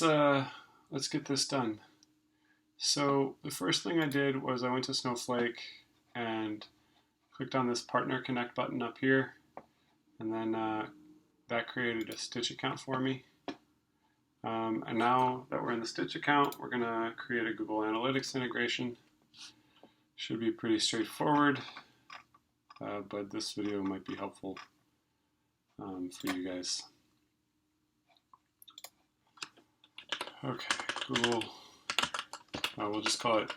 Let's get this done. So the first thing I did was I went to Snowflake and clicked on this Partner Connect button up here, and then that created a Stitch account for me. And now that we're in the Stitch account, we're going to create a Google Analytics integration. Should be pretty straightforward, but this video might be helpful for you guys. Okay, Google, we'll just call it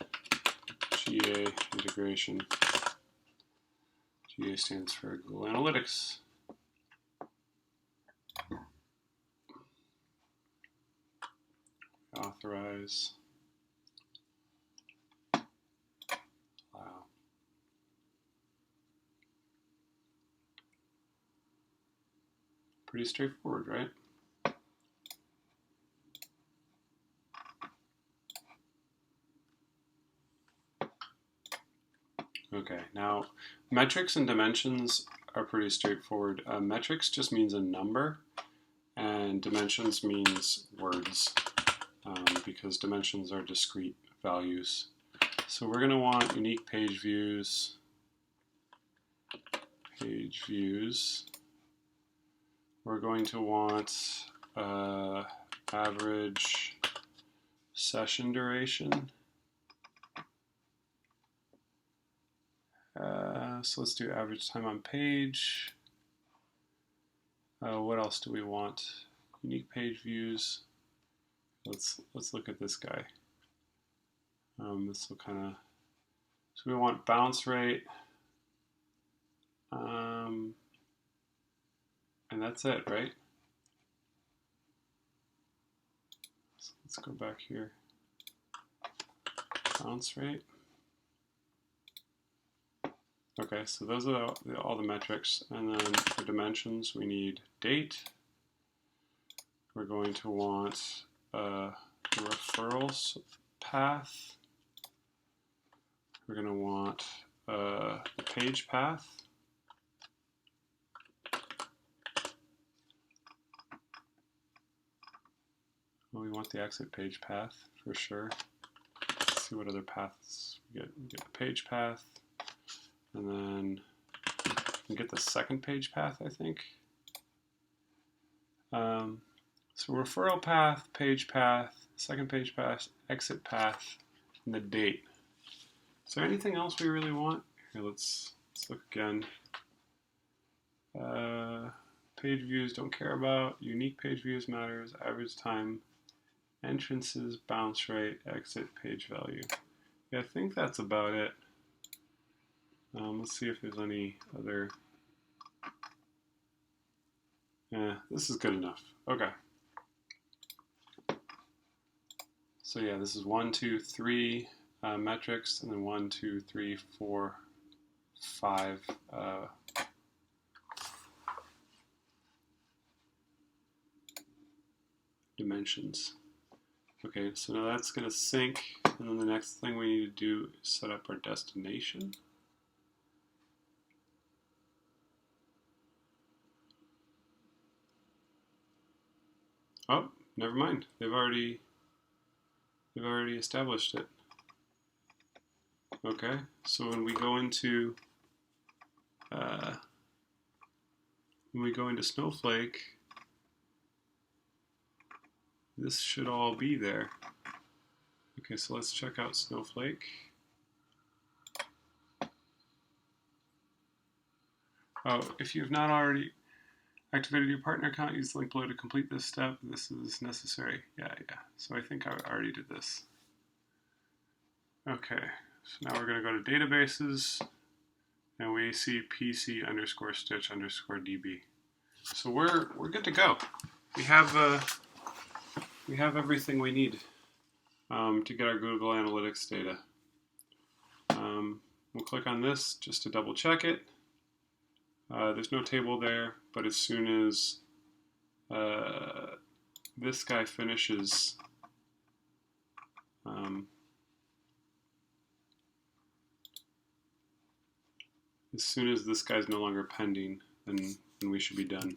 GA integration. GA stands for Google Analytics. Authorize. Allow. Pretty straightforward, right? Okay, now metrics and dimensions are pretty straightforward. Metrics just means a number, and dimensions means words, because dimensions are discrete values. So we're going to want unique page views. We're going to want average session duration. So let's do average time on page. What else do we want? Unique page views. Let's look at this guy. This will kind of, so we want bounce rate, and that's it, right? So let's go back here. Bounce rate. Okay, so those are all the metrics, and then for dimensions we need date. We're going to want the referrals path. We're going to want the page path. Well, we want the exit page path for sure. Let's see what other paths we get. We get the page path. And then we get the second page path, I think. So referral path, page path, second page path, exit path, and the date. Is there anything else we really want? Here, let's look again. Page views don't care about. Unique page views matters. Average time, entrances, bounce rate, exit page value. Yeah, I think that's about it. Let's see if there's any other. Yeah, this is good enough. Okay. So yeah, this is 1, 2, 3 metrics, and then 1, 2, 3, 4, 5 dimensions. Okay, so now that's going to sync, and then the next thing we need to do is set up our destination. Oh, never mind. They've already established it. Okay, so when we go into Snowflake, this should all be there. Okay, so let's check out Snowflake. Oh, if you've not already activated your partner account, use the link below to complete this step. This is necessary. Yeah. So I think I already did this. Okay, so now we're going to go to databases, and we see PC_Stitch_DB. So we're good to go. We have everything we need to get our Google Analytics data. We'll click on this just to double check it. There's no table there, but as soon as this guy finishes, as soon as this guy's no longer pending, then we should be done.